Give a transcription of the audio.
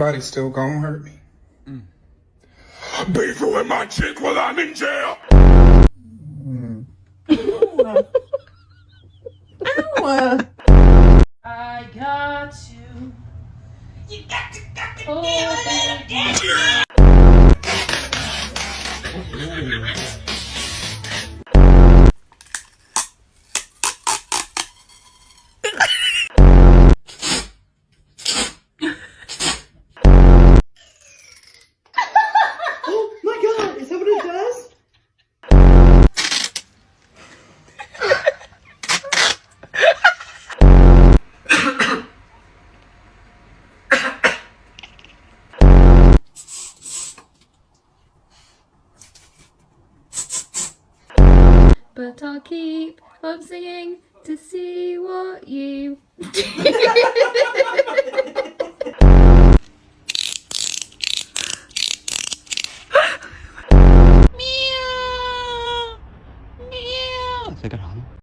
anybody still gonna hurt me. Beefing with my chick while I'm in jail. I got you. You got to, oh, baby. But I'll keep on singing to see what you Meow. Meow. Say good, Holly.